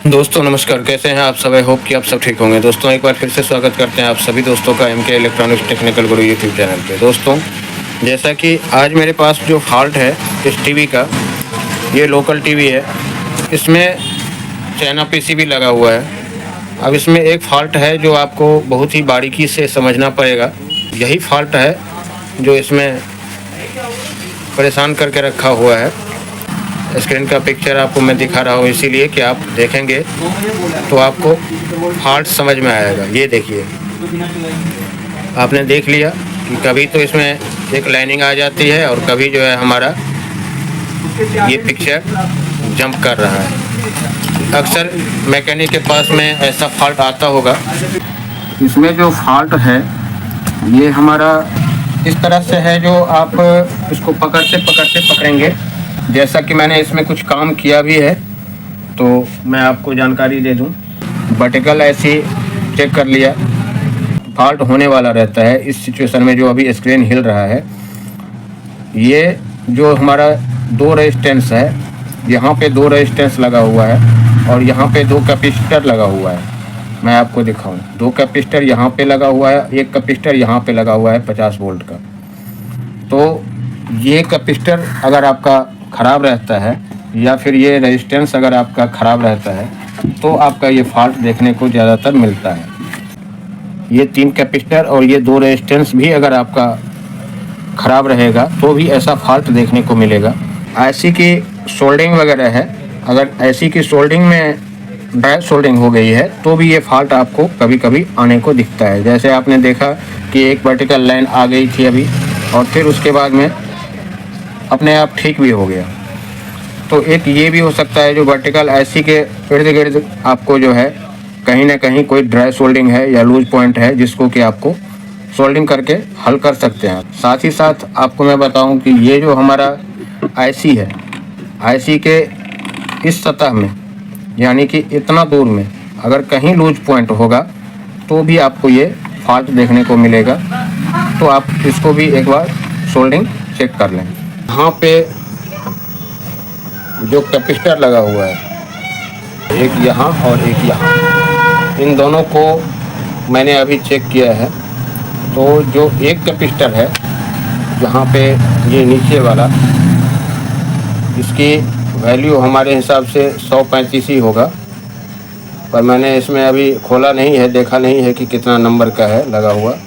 दोस्तों नमस्कार, कैसे हैं आप सब? आई होप कि आप सब ठीक होंगे। दोस्तों एक बार फिर से स्वागत करते हैं आप सभी दोस्तों का MK इलेक्ट्रॉनिक्स टेक्निकल गुरु यूट्यूब चैनल पे। दोस्तों जैसा कि आज मेरे पास जो फॉल्ट है इस टीवी का, ये लोकल टीवी है, इसमें चाइना पीसीबी लगा हुआ है। अब इसमें एक फॉल्ट है जो आपको बहुत ही बारीकी से समझना पड़ेगा। यही फॉल्ट है जो इसमें परेशान करके रखा हुआ है। स्क्रीन का पिक्चर आपको मैं दिखा रहा हूँ इसीलिए कि आप देखेंगे तो आपको फॉल्ट समझ में आएगा। ये देखिए, आपने देख लिया कि कभी तो इसमें एक लाइनिंग आ जाती है और कभी जो है हमारा ये पिक्चर जंप कर रहा है। अक्सर मैकेनिक के पास में ऐसा फॉल्ट आता होगा। इसमें जो फॉल्ट है ये हमारा इस तरह से है, जो आप इसको पकड़ेंगे। जैसा कि मैंने इसमें कुछ काम किया भी है तो मैं आपको जानकारी दे दूं। वर्टिकल ऐसे चेक कर लिया, फॉल्ट होने वाला रहता है इस सिचुएशन में। जो अभी स्क्रीन हिल रहा है, ये जो हमारा 2 रेजिस्टेंस है, यहाँ पे 2 रेजिस्टेंस लगा हुआ है और यहाँ पे 2 कैपेसिटर लगा हुआ है। मैं आपको दिखाऊं, 2 कैपेसिटर यहाँ पे लगा हुआ है, एक कैपेसिटर यहाँ पे लगा हुआ है 50 वोल्ट का। तो ये कैपेसिटर अगर आपका ख़राब रहता है या फिर ये रेजिस्टेंस अगर आपका ख़राब रहता है तो आपका ये फॉल्ट देखने को ज़्यादातर मिलता है। ये 3 कैपेसिटर और ये 2 रेजिस्टेंस भी अगर आपका ख़राब रहेगा तो भी ऐसा फॉल्ट देखने को मिलेगा। ऐसी की सोल्डिंग वगैरह है, अगर ऐसी की सोल्डिंग में ड्राई सोल्डिंग हो गई है तो भी ये फॉल्ट आपको कभी कभी आने को दिखता है। जैसे आपने देखा कि एक वर्टिकल लाइन आ गई थी अभी और फिर उसके बाद में अपने आप ठीक भी हो गया। तो एक ये भी हो सकता है जो वर्टिकल ऐसी के इर्द गिर्द आपको जो है कहीं ना कहीं कोई ड्राई सोल्डिंग है या लूज पॉइंट है, जिसको कि आपको सोल्डिंग करके हल कर सकते हैं। साथ ही साथ आपको मैं बताऊं कि ये जो हमारा IC है, IC के इस सतह में यानी कि इतना दूर में अगर कहीं लूज पॉइंट होगा तो भी आपको ये फॉल्ट देखने को मिलेगा। तो आप इसको भी एक बार सोल्डिंग चेक कर लें। यहाँ पे जो कैपेसिटर लगा हुआ है, एक यहाँ और एक यहाँ, इन दोनों को मैंने अभी चेक किया है। तो जो एक कैपेसिटर है जहाँ पे ये नीचे वाला, इसकी वैल्यू हमारे हिसाब से 135 ही होगा, पर मैंने इसमें अभी खोला नहीं है, देखा नहीं है कि कितना नंबर का है लगा हुआ।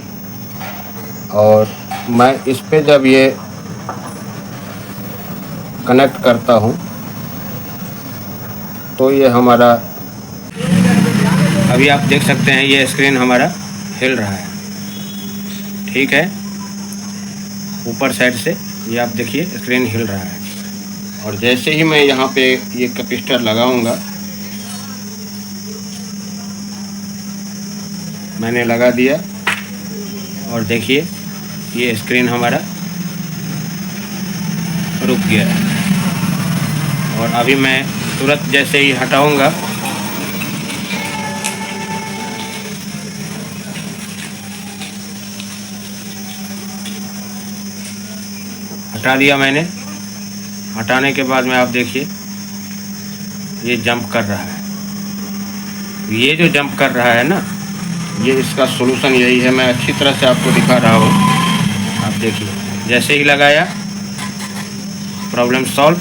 और मैं इस पे जब ये कनेक्ट करता हूँ तो ये हमारा, अभी आप देख सकते हैं ये स्क्रीन हमारा हिल रहा है। ठीक है, ऊपर साइड से ये आप देखिए स्क्रीन हिल रहा है। और जैसे ही मैं यहाँ पे ये कैपेसिटर लगाऊंगा, मैंने लगा दिया और देखिए ये स्क्रीन हमारा रुक गया है। और अभी मैं तुरंत जैसे ही हटाऊंगा, हटा दिया मैंने। हटाने के बाद में आप देखिए ये जंप कर रहा है। ये जो जंप कर रहा है ना, ये इसका सॉल्यूशन यही है। मैं अच्छी तरह से आपको दिखा रहा हूँ। आप देखिए, जैसे ही लगाया प्रॉब्लम सॉल्व,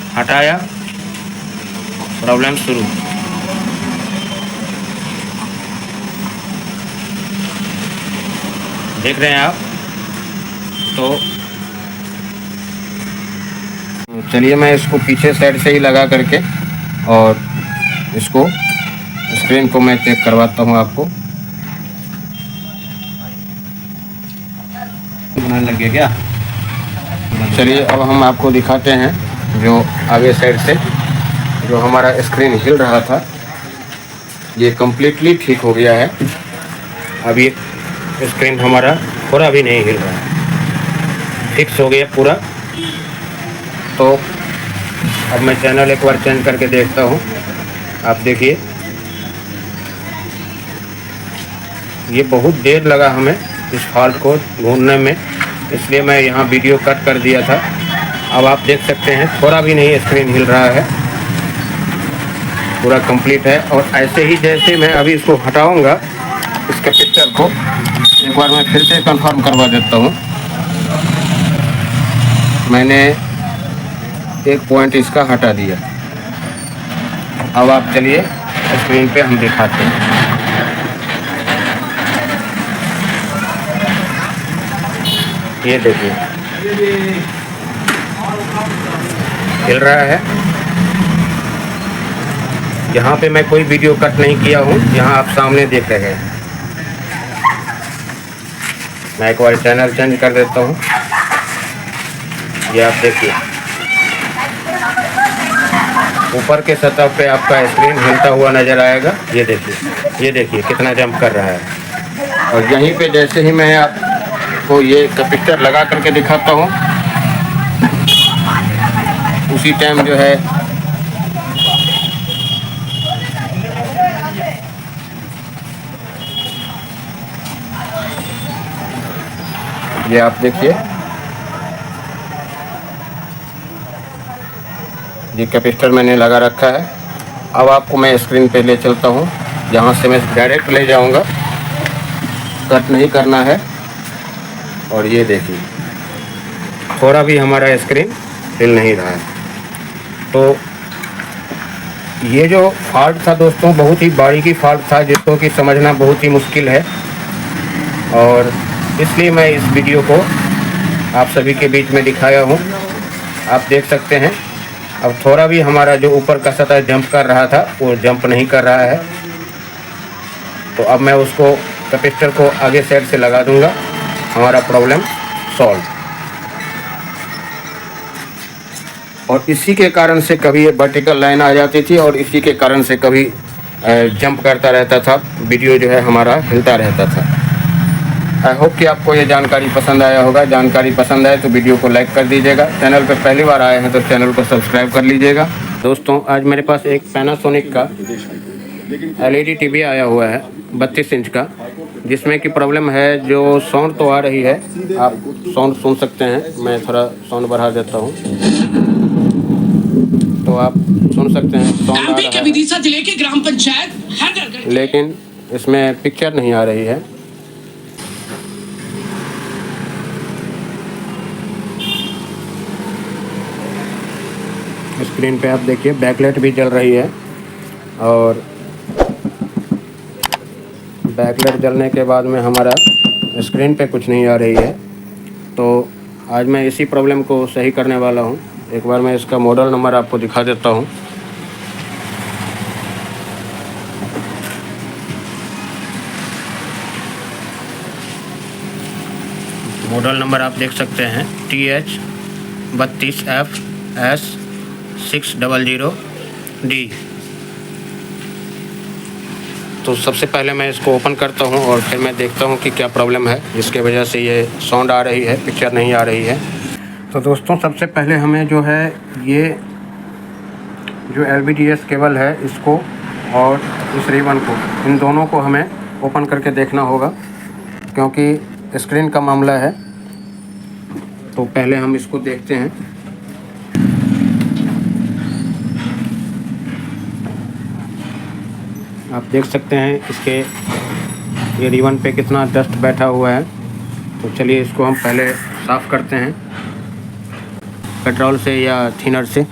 हटाया प्रॉब्लम शुरू। देख रहे हैं आप। तो चलिए मैं इसको पीछे साइड से ही लगा करके और इसको स्क्रीन को मैं चेक करवाता हूँ आपको। बनाने लग गया क्या? चलिए अब हम आपको दिखाते हैं जो आगे साइड से जो हमारा स्क्रीन हिल रहा था, ये कम्प्लीटली ठीक हो गया है। अभी स्क्रीन हमारा थोड़ा भी नहीं हिल रहा है, फिक्स हो गया पूरा। तो अब मैं चैनल एक बार चेंज करके देखता हूँ। आप देखिए, ये बहुत देर लगा हमें इस फॉल्ट को ढूंढने में, इसलिए मैं यहाँ वीडियो कट कर दिया था। अब आप देख सकते हैं थोड़ा भी नहीं स्क्रीन हिल रहा है। पूरा कंप्लीट है। और ऐसे ही जैसे मैं अभी इसको हटाऊंगा इस कैपेसिटर को, एक बार मैं फिर से कंफर्म करवा देता हूँ। मैंने एक पॉइंट इसका हटा दिया। अब आप चलिए स्क्रीन पे हम दिखाते हैं। ये देखिए हिल रहा है। यहाँ पे मैं कोई वीडियो कट नहीं किया हूँ, यहाँ आप सामने देख रहे हैं। मैं एक बार चैनल चेंज कर देता हूँ। ये आप देखिए ऊपर के सतह पे आपका स्क्रीन हिलता हुआ नज़र आएगा। ये देखिए कितना जंप कर रहा है। और यहीं पे जैसे ही मैं आपको ये कैपेसिटर लगा करके दिखाता हूँ, उसी टाइम जो है ये आप देखिए, ये कैपेसिटर मैंने लगा रखा है। अब आपको मैं स्क्रीन पे ले चलता हूँ, जहाँ से मैं डायरेक्ट ले जाऊँगा, कट नहीं करना है। और ये देखिए थोड़ा भी हमारा स्क्रीन हिल नहीं रहा है। तो ये जो फॉल्ट था दोस्तों, बहुत ही बारीकी फॉल्ट था, जिसको कि समझना बहुत ही मुश्किल है। और इसलिए मैं इस वीडियो को आप सभी के बीच में दिखाया हूँ। आप देख सकते हैं अब थोड़ा भी हमारा जो ऊपर का सतह जंप कर रहा था वो जंप नहीं कर रहा है। तो अब मैं उसको कैपेसिटर को आगे साइड से लगा दूंगा, हमारा प्रॉब्लम सॉल्व। और इसी के कारण से कभी ये वर्टिकल लाइन आ जाती थी और इसी के कारण से कभी जंप करता रहता था, वीडियो जो है हमारा हिलता रहता था। आई होप कि आपको ये जानकारी पसंद आया होगा। जानकारी पसंद आए तो वीडियो को लाइक कर दीजिएगा। चैनल पर पहली बार आए हैं तो चैनल को सब्सक्राइब कर लीजिएगा। दोस्तों आज मेरे पास एक पैनासोनिक का LED TV आया हुआ है 32 इंच का, जिसमें कि प्रॉब्लम है, जो साउंड तो आ रही है, आप साउंड सुन सकते हैं। मैं थोड़ा साउंड बढ़ा देता हूँ तो आप सुन सकते हैं साउंड आ रहा है, जिले के ग्राम पंचायत, लेकिन इसमें पिक्चर नहीं आ रही है। स्क्रीन पे आप देखिए बैकलाइट भी जल रही है, और बैकलाइट जलने के बाद में हमारा स्क्रीन पे कुछ नहीं आ रही है। तो आज मैं इसी प्रॉब्लम को सही करने वाला हूँ। एक बार मैं इसका मॉडल नंबर आपको दिखा देता हूँ। मॉडल नंबर आप देख सकते हैं TH32FS600D। तो सबसे पहले मैं इसको ओपन करता हूं और फिर मैं देखता हूं कि क्या प्रॉब्लम है जिसके वजह से ये साउंड आ रही है, पिक्चर नहीं आ रही है। तो दोस्तों सबसे पहले हमें जो है ये जो LVDS केबल है इसको और इस रिबन को, इन दोनों को हमें ओपन करके देखना होगा, क्योंकि स्क्रीन का मामला है। तो पहले हम इसको देखते हैं। आप देख सकते हैं इसके ये रिबन पे कितना डस्ट बैठा हुआ है। तो चलिए इसको हम पहले साफ़ करते हैं पेट्रोल से या थिनर से।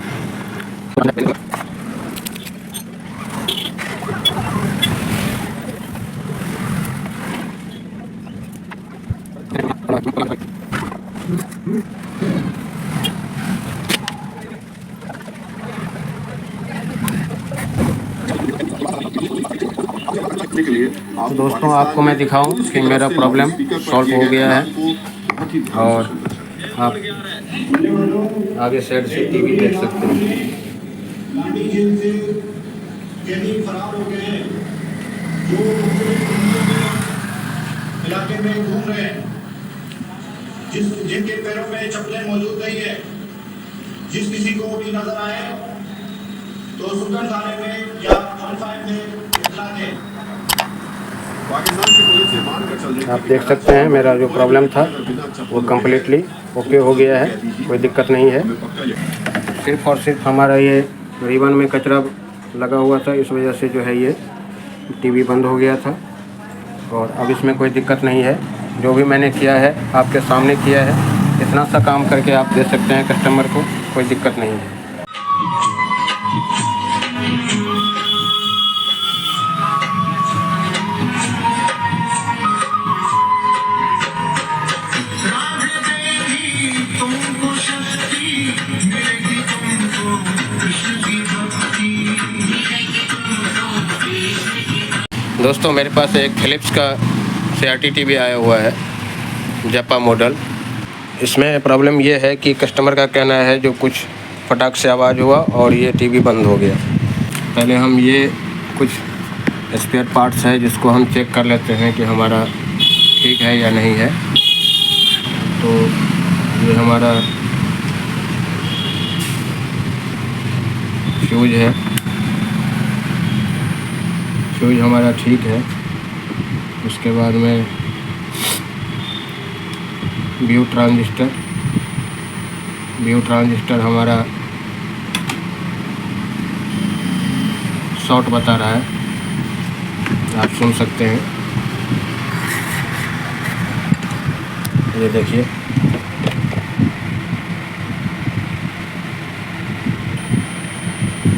तो दोस्तों आपको मैं दिखाऊं कि मेरा प्रॉब्लम सॉल्व हो गया है, और आप आगे साइड से टीवी देख सकते हैं। इलाके में घूम रहे हैं, जिनके पैरों में चप्पलें मौजूद नहीं है, जिस किसी को भी नजर आए तो सुल्तान थाने में या में इत्तला दें। आप देख सकते हैं मेरा जो प्रॉब्लम था वो कम्प्लीटली ओके हो गया है, कोई दिक्कत नहीं है। सिर्फ और सिर्फ हमारा ये रिबन में कचरा लगा हुआ था, इस वजह से जो है ये टीवी बंद हो गया था। और अब इसमें कोई दिक्कत नहीं है। जो भी मैंने किया है आपके सामने किया है, इतना सा काम करके आप दे सकते हैं कस्टमर को, कोई दिक्कत नहीं है। दोस्तों मेरे पास एक फिलिप्स का CRT टीवी आया हुआ है, जापा मॉडल। इसमें प्रॉब्लम ये है कि कस्टमर का कहना है जो कुछ फटाक से आवाज़ हुआ और ये टीवी बंद हो गया। पहले हम ये कुछ स्पेयर पार्ट्स है जिसको हम चेक कर लेते हैं कि हमारा ठीक है या नहीं है। तो ये हमारा फ्यूज है, फ्यूज हमारा ठीक है। उसके बाद में व्यू ट्रांजिस्टर हमारा शॉर्ट बता रहा है, आप सुन सकते हैं। ये देखिए,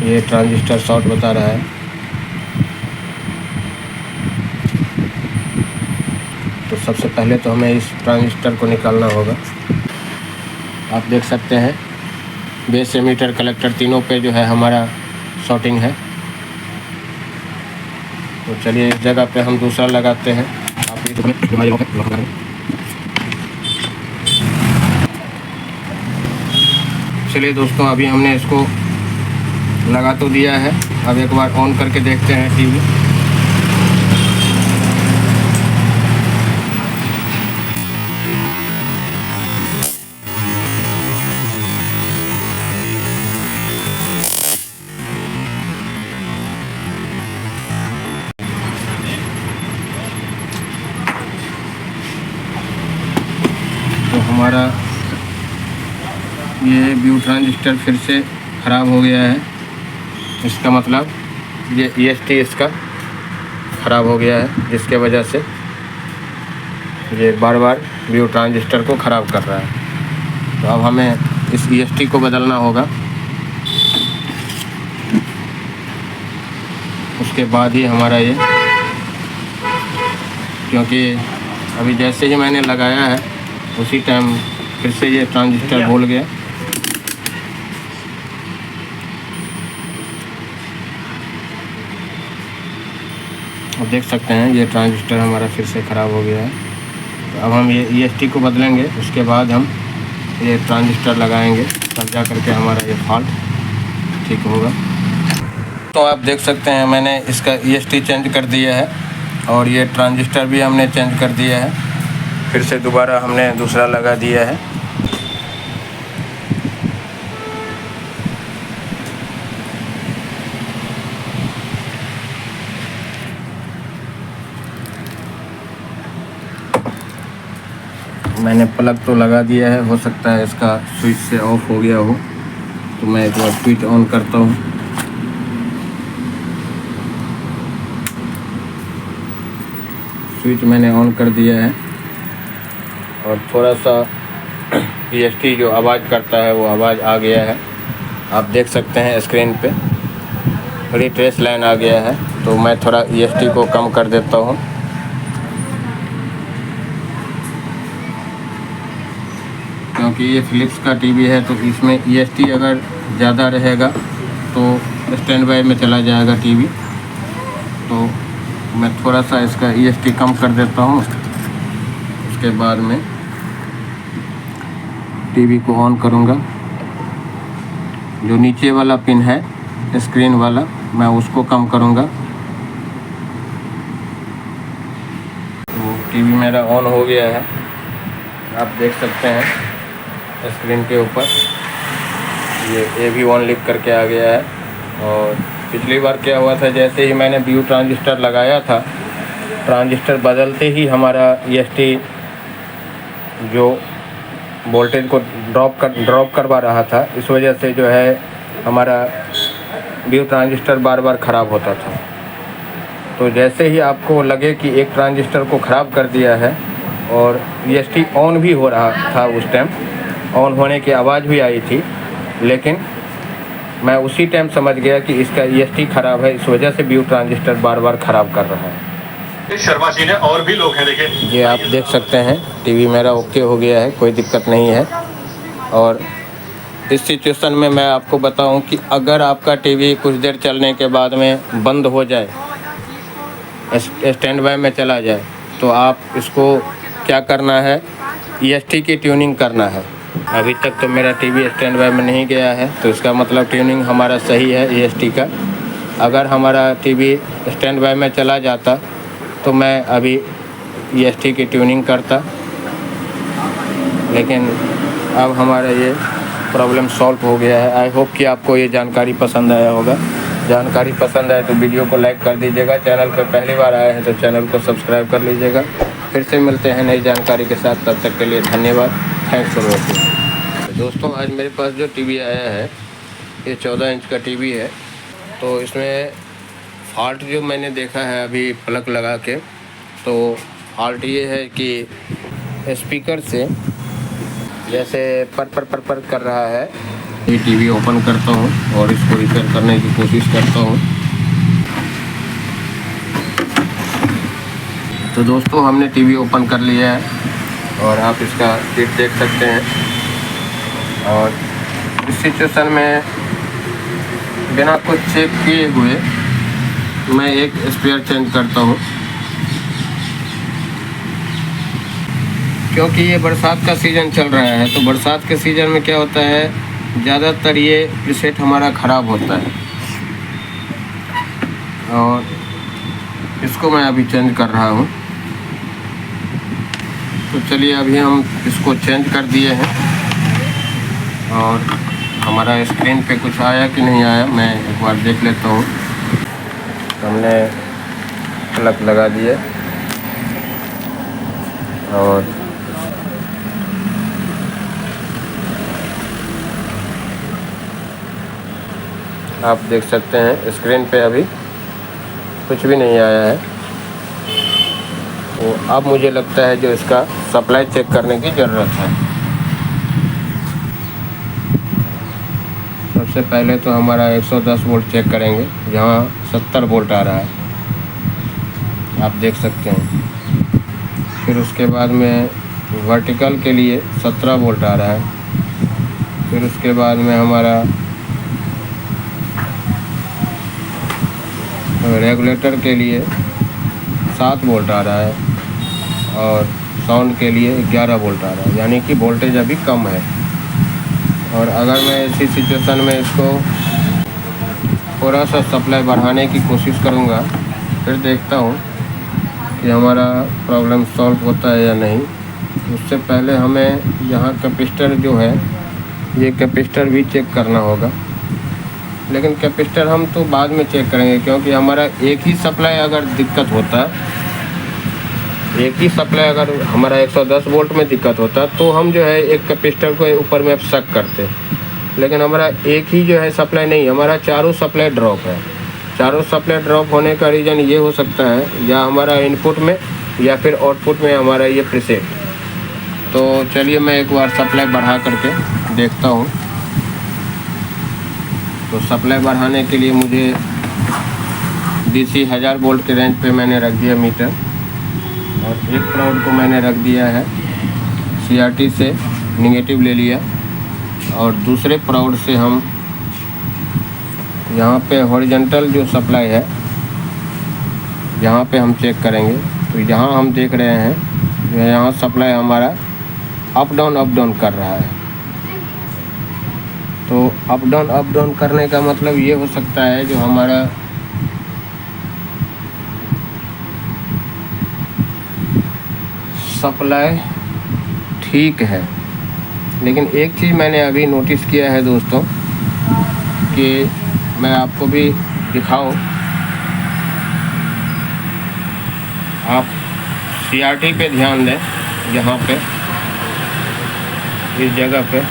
ये ट्रांजिस्टर शॉर्ट बता रहा है। तो सबसे पहले तो हमें इस ट्रांजिस्टर को निकालना होगा। आप देख सकते हैं बेस एमीटर कलेक्टर तीनों पे जो है हमारा शॉर्टिंग है। तो चलिए इस जगह पे हम दूसरा लगाते हैं। आप चलिए दोस्तों, अभी हमने इसको लगा तो दिया है। अब एक बार ऑन करके देखते हैं टीवी। तो हमारा ये व्यू ट्रांजिस्टर फिर से ख़राब हो गया है। इसका मतलब ये EST इसका ख़राब हो गया है, जिसके वजह से ये बार बार व्यू ट्रांजिस्टर को ख़राब कर रहा है। तो अब हमें इस EST को बदलना होगा। उसके बाद ही हमारा ये, क्योंकि अभी जैसे ही मैंने लगाया है उसी टाइम फिर से ये ट्रांजिस्टर भूल गया। अब देख सकते हैं ये ट्रांजिस्टर हमारा फिर से ख़राब हो गया है। तो अब हम ये EST को बदलेंगे, उसके बाद हम ये ट्रांजिस्टर लगाएंगे, तब जा करके हमारा ये फॉल्ट ठीक होगा। तो आप देख सकते हैं मैंने इसका EST चेंज कर दिया है और ये ट्रांजिस्टर भी हमने चेंज कर दिया है। फिर से दोबारा हमने दूसरा लगा दिया है। मैंने प्लग तो लगा दिया है, हो सकता है इसका स्विच से ऑफ हो गया हो। तो मैं एक बार स्विच ऑन करता हूँ। स्विच मैंने ऑन कर दिया है और थोड़ा सा EST जो आवाज़ करता है वो आवाज़ आ गया है। आप देख सकते हैं स्क्रीन पे बड़ी ट्रेस लाइन आ गया है। तो मैं थोड़ा EST को कम कर देता हूँ। क्योंकि ये फिलिप्स का टीवी है तो इसमें EST अगर ज़्यादा रहेगा तो स्टैंड बाय में चला जाएगा टीवी। तो मैं थोड़ा सा इसका EST कम कर देता हूँ। उसके बाद में टीवी को ऑन करूँगा। जो नीचे वाला पिन है स्क्रीन वाला, मैं उसको कम करूँगा। तो टीवी मेरा ऑन हो गया है, आप देख सकते हैं स्क्रीन के ऊपर ये भी ऑन लिख करके आ गया है। और पिछली बार क्या हुआ था, जैसे ही मैंने व्यू ट्रांजिस्टर लगाया था, ट्रांजिस्टर बदलते ही हमारा EST जो वोल्टेज को ड्रॉप करवा रहा था। इस वजह से जो है हमारा व्यू ट्रांजिस्टर बार बार ख़राब होता था। तो जैसे ही आपको लगे कि एक ट्रांजिस्टर को ख़राब कर दिया है और EST ऑन भी हो रहा था, उस टाइम ऑन होने की आवाज़ भी आई थी, लेकिन मैं उसी टाइम समझ गया कि इसका EST ख़राब है, इस वजह से व्यू ट्रांजिस्टर बार बार ख़राब कर रहा है। शर्मा जी ने और भी लोग हैं, देखिए ये आप देख सकते हैं टीवी मेरा ओके हो गया है, कोई दिक्कत नहीं है। और इस सिचुएशन में मैं आपको बताऊं कि अगर आपका टीवी कुछ देर चलने के बाद में बंद हो जाए, स्टैंड बाय में चला जाए, तो आप इसको क्या करना है, EST की ट्यूनिंग करना है। अभी तक तो मेरा टीवी स्टैंड बाय में नहीं गया है, तो इसका मतलब ट्यूनिंग हमारा सही है EST का। अगर हमारा टीवी स्टैंड बाय में चला जाता तो मैं अभी EST की ट्यूनिंग करता, लेकिन अब हमारा ये प्रॉब्लम सॉल्व हो गया है। आई होप कि आपको ये जानकारी पसंद आया होगा। जानकारी पसंद आए तो वीडियो को लाइक कर दीजिएगा। चैनल पर पहली बार आए हैं तो चैनल को सब्सक्राइब कर लीजिएगा। फिर से मिलते हैं नई जानकारी के साथ, तब तक के लिए धन्यवाद। Thanks for watching. दोस्तों, आज मेरे पास जो टीवी आया है ये 14 इंच का टीवी है। तो इसमें फॉल्ट जो मैंने देखा है अभी प्लग लगा के, तो फॉल्ट ये है कि स्पीकर से जैसे पर कर रहा है। ये टीवी ओपन करता हूँ और इसको रिपेयर करने की कोशिश करता हूँ। तो दोस्तों, हमने टीवी ओपन कर लिया है और आप इसका किट देख सकते हैं। और इस सिचुएशन में बिना कुछ चेक किए हुए मैं एक स्पेयर चेंज करता हूँ, क्योंकि ये बरसात का सीज़न चल रहा है। तो बरसात के सीज़न में क्या होता है, ज़्यादातर ये प्रीसेट हमारा ख़राब होता है और इसको मैं अभी चेंज कर रहा हूँ। तो चलिए, अभी हम इसको चेंज कर दिए हैं और हमारा स्क्रीन पे कुछ आया कि नहीं आया मैं एक बार देख लेता हूँ। हमने प्लग लगा दिया और आप देख सकते हैं स्क्रीन पे अभी कुछ भी नहीं आया है। तो अब मुझे लगता है जो इसका सप्लाई चेक करने की ज़रूरत है। सबसे पहले तो हमारा 110 वोल्ट चेक करेंगे, जहाँ 70 वोल्ट आ रहा है, आप देख सकते हैं। फिर उसके बाद में वर्टिकल के लिए 17 वोल्ट आ रहा है। फिर उसके बाद में हमारा रेगुलेटर के लिए 7 वोल्ट आ रहा है और साउंड के लिए 11 वोल्ट आ रहा है, यानी कि वोल्टेज अभी कम है। और अगर मैं इसी सिचुएशन में इसको थोड़ा सा सप्लाई बढ़ाने की कोशिश करूँगा, फिर देखता हूँ कि हमारा प्रॉब्लम सॉल्व होता है या नहीं। उससे पहले हमें यहाँ कैपेसिटर जो है, ये कैपेसिटर भी चेक करना होगा, लेकिन कैपेसिटर हम तो बाद में चेक करेंगे, क्योंकि हमारा एक ही सप्लाई अगर दिक्कत होता, एक ही सप्लाई अगर हमारा 110 वोल्ट में दिक्कत होता तो हम जो है एक कैपेसिटर को ऊपर में शक करते। लेकिन हमारा एक ही जो है सप्लाई नहीं, हमारा चारों सप्लाई ड्रॉप है। चारों सप्लाई ड्रॉप होने का रीज़न ये हो सकता है या हमारा इनपुट में या फिर आउटपुट में हमारा ये प्रीसेट। तो चलिए, मैं एक बार सप्लाई बढ़ा करके देखता हूँ। तो सप्लाई बढ़ाने के लिए मुझे DC 1000 वोल्ट के रेंज पे मैंने रख दिया मीटर, और एक प्राउड को मैंने रख दिया है CRT से निगेटिव ले लिया, और दूसरे प्राउड से हम यहाँ पे हॉरिजॉन्टल जो सप्लाई है यहाँ पे हम चेक करेंगे। तो यहाँ हम देख रहे हैं यहाँ सप्लाई हमारा अप डाउन कर रहा है। तो अप डाउन करने का मतलब ये हो सकता है जो हमारा सप्लाई ठीक है। लेकिन एक चीज़ मैंने अभी नोटिस किया है दोस्तों, कि मैं आपको भी दिखाऊं, आप CRT पे ध्यान दें, यहाँ पे इस जगह पे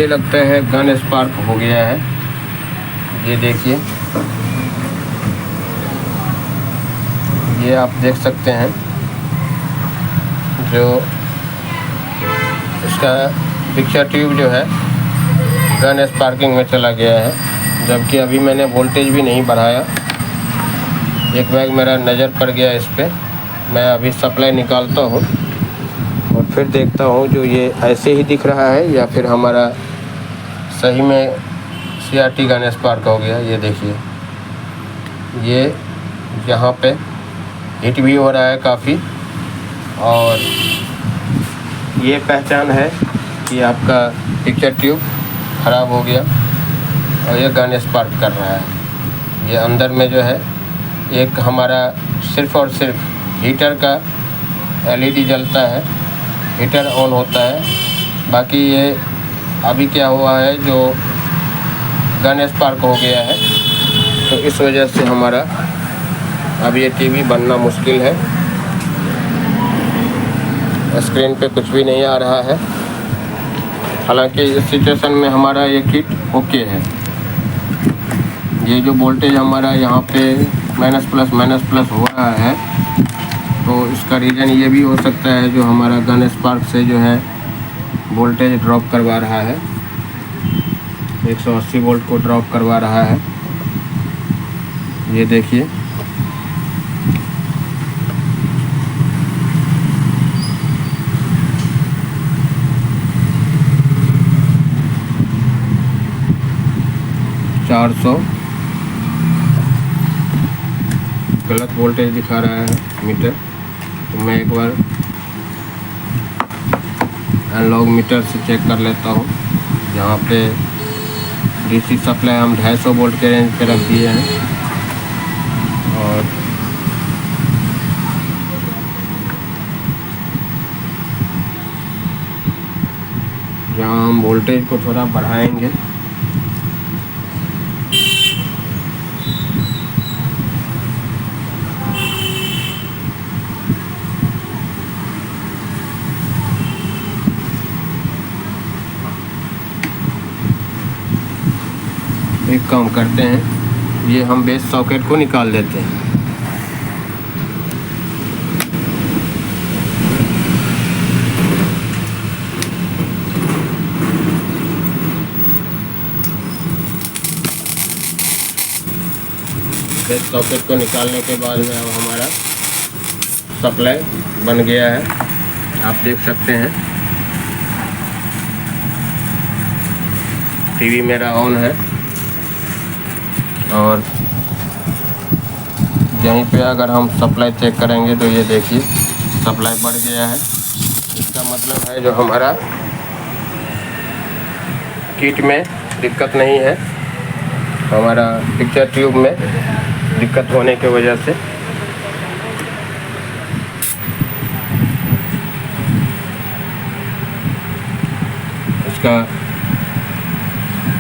मुझे लगता है गन स्पार्क हो गया है। ये देखिए, ये आप देख सकते हैं जो इसका पिक्चर ट्यूब जो है गन स्पार्किंग में चला गया है, जबकि अभी मैंने वोल्टेज भी नहीं बढ़ाया। एक बैग मेरा नज़र पड़ गया इस पर। मैं अभी सप्लाई निकालता हूँ और फिर देखता हूँ जो ये ऐसे ही दिख रहा है या फिर हमारा सही में CRT गन स्पार्क हो गया। ये देखिए, ये यहाँ पे हिट भी हो रहा है काफ़ी, और ये पहचान है कि आपका पिक्चर ट्यूब ख़राब हो गया और ये गन स्पार्क कर रहा है। ये अंदर में जो है एक हमारा सिर्फ़ और सिर्फ हीटर का LED जलता है, हीटर ऑन होता है। बाकी ये अभी क्या हुआ है, जो गन स्पार्क हो गया है, तो इस वजह से हमारा अब ये टीवी बनना मुश्किल है। स्क्रीन पे कुछ भी नहीं आ रहा है। हालांकि इस सिचुएशन में हमारा ये किट ओके है। ये जो वोल्टेज हमारा यहाँ पे माइनस प्लस हो रहा है, तो इसका रीज़न ये भी हो सकता है जो हमारा गन स्पार्क से जो है वोल्टेज ड्रॉप करवा रहा है, 180 वोल्ट को ड्रॉप करवा रहा है। ये देखिए, गलत वोल्टेज दिखा रहा है मीटर। तो मैं एक बार एनालॉग मीटर से चेक कर लेता हूँ। जहाँ पे DC सप्लाई हम 250 वोल्ट के रेंज पे रख दिए हैं, और यहाँ हम वोल्टेज को थोड़ा बढ़ाएंगे। एक काम करते हैं, ये हम बेस सॉकेट को निकाल देते हैं। बेस सॉकेट को निकालने के बाद में अब हमारा सप्लाई बन गया है, आप देख सकते हैं। टीवी मेरा ऑन है, और यहीं पे अगर हम सप्लाई चेक करेंगे तो ये देखिए सप्लाई बढ़ गया है। इसका मतलब है जो हमारा किट में दिक्कत नहीं है, हमारा पिक्चर ट्यूब में दिक्कत होने की वजह से इसका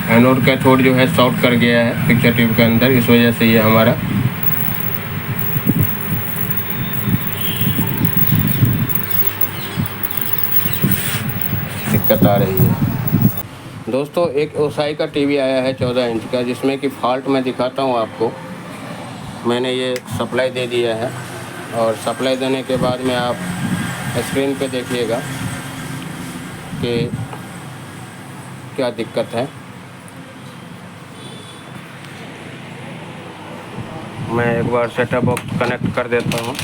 एनोड कैथोड जो है शॉर्ट कर गया है पिक्चर ट्यूब के अंदर। इस वजह से ये हमारा दिक्कत आ रही है। दोस्तों, एक ओसाई का टीवी आया है 14 इंच का, जिसमें कि फॉल्ट मैं दिखाता हूँ आपको। मैंने ये सप्लाई दे दिया है, और सप्लाई देने के बाद में आप स्क्रीन पे देखिएगा कि क्या दिक्कत है। मैं एक बार सेटअप बॉक्स कनेक्ट कर देता हूँ,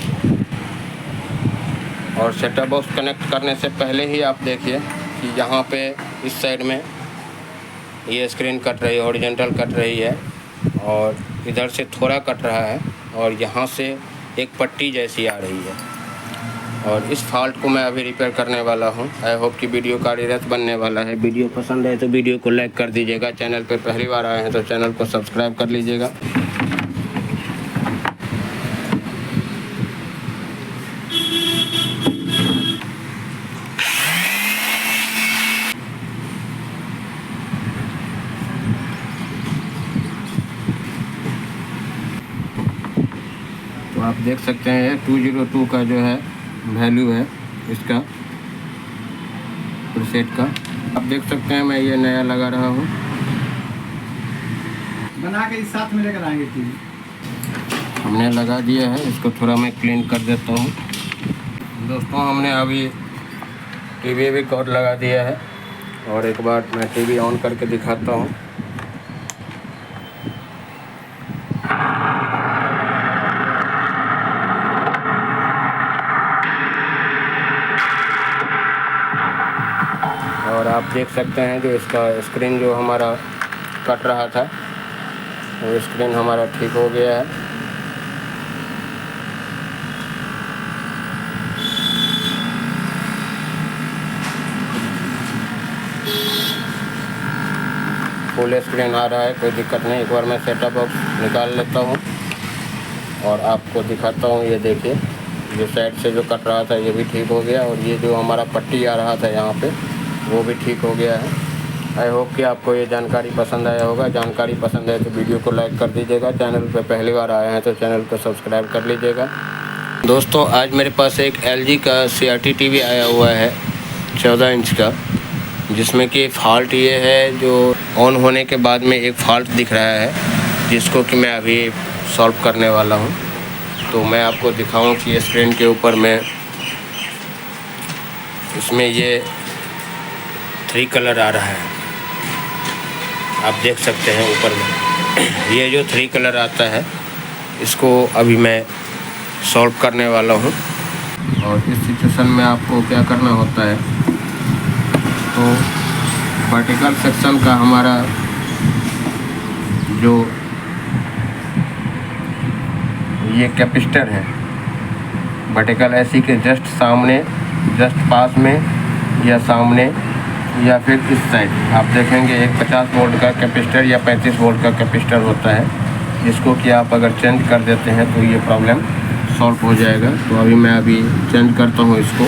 और सेटअप बॉक्स कनेक्ट करने से पहले ही आप देखिए कि यहाँ पे इस साइड में ये स्क्रीन कट रही है, हॉरिजॉन्टल कट रही है, और इधर से थोड़ा कट रहा है, और यहाँ से एक पट्टी जैसी आ रही है। और इस फॉल्ट को मैं अभी रिपेयर करने वाला हूँ। आई होप कि वीडियो कार्यरत बनने वाला है। वीडियो पसंद है तो वीडियो को लाइक कर दीजिएगा। चैनल पर पहली बार आए हैं तो चैनल को सब्सक्राइब कर लीजिएगा। तो आप देख सकते हैं 202 का जो है वैल्यू है इसका प्रीसेट का। आप देख सकते हैं मैं ये नया लगा रहा हूँ। बना के इस साथ में लेकर आएंगे टीवी। हमने लगा दिया है, इसको थोड़ा मैं क्लीन कर देता हूँ। दोस्तों हमने अभी टीवी भी कवर लगा दिया है और एक बार मैं टीवी ऑन करके दिखाता हूँ। और आप देख सकते हैं जो इसका स्क्रीन जो हमारा कट रहा था वो स्क्रीन हमारा ठीक हो गया है। फुल स्क्रीन आ रहा है, कोई दिक्कत नहीं। एक बार मैं सेटअप बॉक्स निकाल लेता हूँ और आपको दिखाता हूँ। ये देखिए जो साइड से जो कट रहा था ये भी ठीक हो गया और ये जो हमारा पट्टी आ रहा था यहाँ पे वो भी ठीक हो गया है। आई होप कि आपको ये जानकारी पसंद आया होगा। जानकारी पसंद आए तो वीडियो को लाइक कर दीजिएगा। चैनल पे पहली बार आए हैं तो चैनल को सब्सक्राइब कर लीजिएगा। दोस्तों आज मेरे पास एक LG का CRT टीवी आया हुआ है 14 इंच का, जिसमें कि फ़ॉल्ट ये है जो ऑन होने के बाद में एक फ़ॉल्ट दिख रहा है जिसको कि मैं अभी सॉल्व करने वाला हूँ। तो मैं आपको दिखाऊँ कि स्क्रीन के ऊपर में इसमें ये 3 कलर आ रहा है, आप देख सकते हैं ऊपर में। ये जो 3 कलर आता है इसको अभी मैं सॉल्व करने वाला हूँ। और इस सिचुएशन में आपको क्या करना होता है, तो वर्टिकल सेक्शन का हमारा जो ये कैपेसिटर है वर्टिकल ऐसी के जस्ट सामने, जस्ट पास में या सामने या फिर इस साइड आप देखेंगे एक 50 वोल्ट का कैपेसिटर या 35 वोल्ट का कैपेसिटर होता है, जिसको कि आप अगर चेंज कर देते हैं तो ये प्रॉब्लम सॉल्व हो जाएगा। तो अभी मैं चेंज करता हूँ इसको।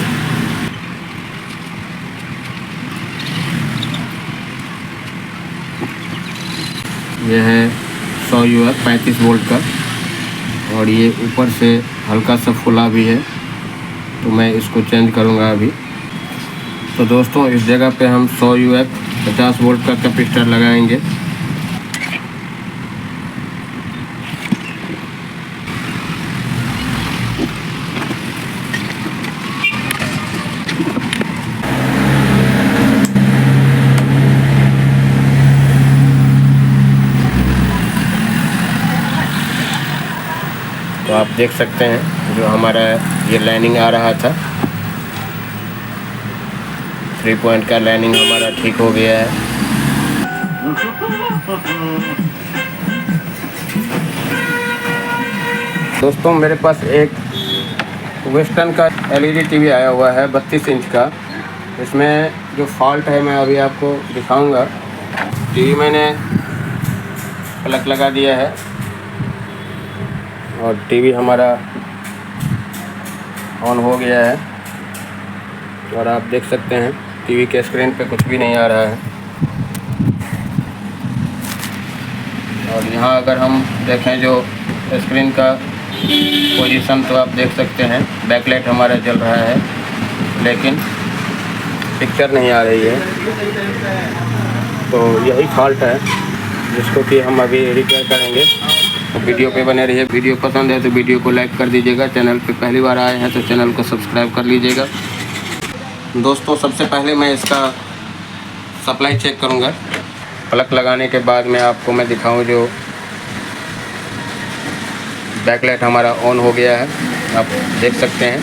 यह है 100 UR 35 वोल्ट का और ये ऊपर से हल्का सा फुला भी है, तो मैं इसको चेंज करूँगा अभी। तो दोस्तों इस जगह पे हम 100 UR 50 वोल्ट का कैपेसिटर लगाएंगे। तो आप देख सकते हैं जो हमारा ये लाइनिंग आ रहा था 3 पॉइंट का लाइनिंग हमारा ठीक हो गया है। दोस्तों मेरे पास एक वेस्टर्न का LED टीवी आया हुआ है 32 इंच का। इसमें जो फॉल्ट है मैं अभी आपको दिखाऊंगा। टीवी मैंने प्लग लगा दिया है और टीवी हमारा ऑन हो गया है और आप देख सकते हैं टीवी के स्क्रीन पे कुछ भी नहीं आ रहा है। और यहाँ अगर हम देखें जो स्क्रीन का पोजीशन तो आप देख सकते हैं बैकलाइट हमारा जल रहा है लेकिन पिक्चर नहीं आ रही है। तो यही फॉल्ट है जिसको कि हम अभी रिपेयर करेंगे। तो वीडियो पे बने रहिए। वीडियो पसंद है तो वीडियो को लाइक कर दीजिएगा। चैनल पे पहली बार आए हैं तो चैनल को सब्सक्राइब कर लीजिएगा। दोस्तों सबसे पहले मैं इसका सप्लाई चेक करूंगा। प्लग लगाने के बाद में आपको मैं दिखाऊं जो बैकलाइट हमारा ऑन हो गया है, आप देख सकते हैं।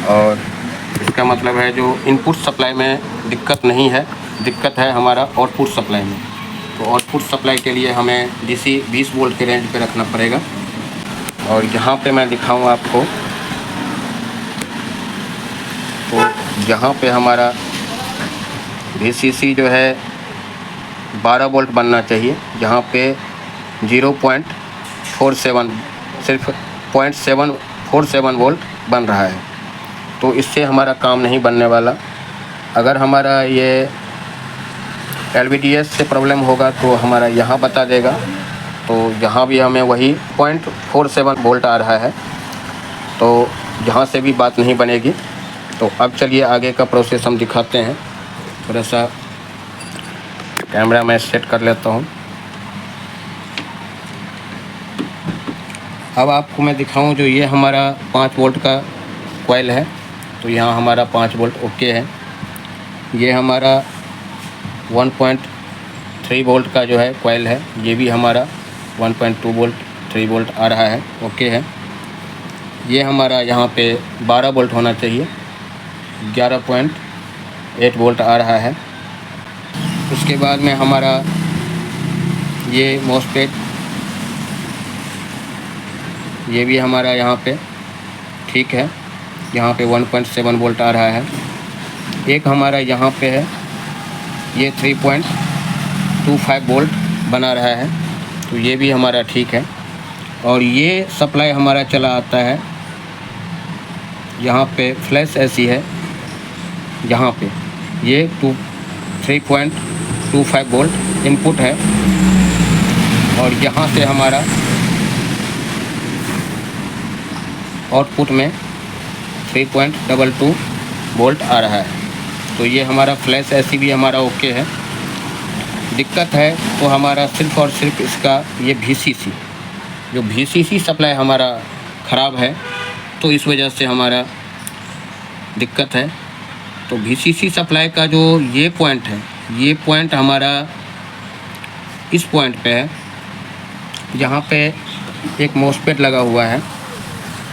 और इसका मतलब है जो इनपुट सप्लाई में दिक्कत नहीं है, दिक्कत है हमारा आउटपुट सप्लाई में। तो आउटपुट सप्लाई के लिए हमें DC 20 वोल्ट के रेंज पे रखना पड़ेगा। और यहाँ पे मैं दिखाऊँ आपको, तो जहाँ पे हमारा VCC जो है 12 वोल्ट बनना चाहिए, जहाँ पे 0.47 सिर्फ 0.747 वोल्ट बन रहा है। तो इससे हमारा काम नहीं बनने वाला। अगर हमारा ये LVDS से प्रॉब्लम होगा तो हमारा यहाँ बता देगा। तो यहाँ भी हमें वही 0.47 वोल्ट आ रहा है, तो यहाँ से भी बात नहीं बनेगी। तो अब चलिए आगे का प्रोसेस हम दिखाते हैं। थोड़ा सा कैमरा मैं सेट कर लेता हूँ। अब आपको मैं दिखाऊं, जो ये हमारा 5 वोल्ट का कॉइल है, तो यहाँ हमारा 5 वोल्ट ओके है। ये हमारा 1.3 वोल्ट का जो है कॉइल है, ये भी हमारा 1.2 वोल्ट 3 वोल्ट आ रहा है, ओके है। ये हमारा यहाँ पे 12 वोल्ट होना चाहिए, 11.8 वोल्ट आ रहा है। उसके बाद में हमारा ये मॉसफेट, ये भी हमारा यहाँ पे ठीक है, यहाँ पे 1.7 वोल्ट आ रहा है। एक हमारा यहाँ पे है, ये 3.25 वोल्ट बना रहा है, तो ये भी हमारा ठीक है। और ये सप्लाई हमारा चला आता है, यहाँ पे फ्लैश ऐसी है, यहाँ पे ये 3.25 वोल्ट इनपुट है, और यहाँ से हमारा आउटपुट में 3.22 वोल्ट आ रहा है। तो ये हमारा फ्लैश ऐसी भी हमारा ओके है। दिक्कत है तो हमारा सिर्फ़ और सिर्फ इसका ये VCC, जो VCC सप्लाई हमारा ख़राब है, तो इस वजह से हमारा दिक्कत है। तो VCC सप्लाई का जो ये पॉइंट है, ये पॉइंट हमारा इस पॉइंट पे है, यहाँ पे एक मॉसफेट लगा हुआ है।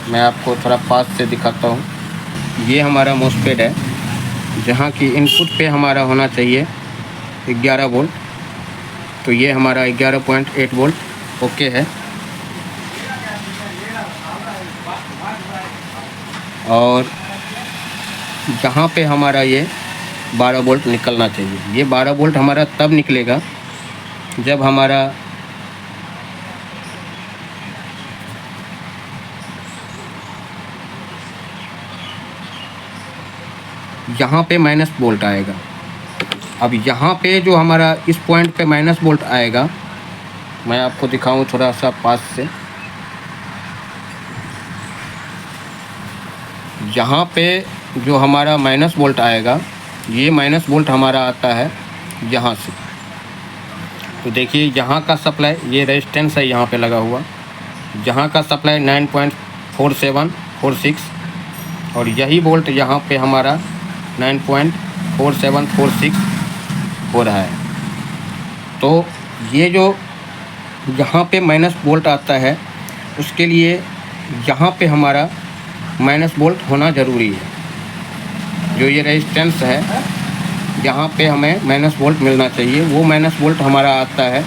मैं आपको थोड़ा पास से दिखाता हूँ। ये हमारा मॉसफेट है, जहाँ की इनपुट पे हमारा होना चाहिए 11 वोल्ट, तो ये हमारा 11.8 वोल्ट ओके है। और यहाँ पे हमारा ये 12 वोल्ट निकलना चाहिए। ये 12 वोल्ट हमारा तब निकलेगा जब हमारा यहाँ पे माइनस वोल्ट आएगा। अब यहाँ पे जो हमारा इस पॉइंट पे माइनस वोल्ट आएगा, मैं आपको दिखाऊं थोड़ा सा पास से। यहाँ पे जो हमारा माइनस वोल्ट आएगा, ये माइनस वोल्ट हमारा आता है यहाँ से। तो देखिए यहाँ का सप्लाई, ये रेजिस्टेंस है यहाँ पे लगा हुआ, जहाँ का सप्लाई 9.4746, और यही वोल्ट यहाँ पे हमारा 9.4746 हो रहा है। तो ये जो यहाँ पे माइनस वोल्ट आता है, उसके लिए यहाँ पे हमारा माइनस वोल्ट होना ज़रूरी है। जो ये रेजिस्टेंस है, यहाँ पे हमें माइनस वोल्ट मिलना चाहिए। वो माइनस वोल्ट हमारा आता है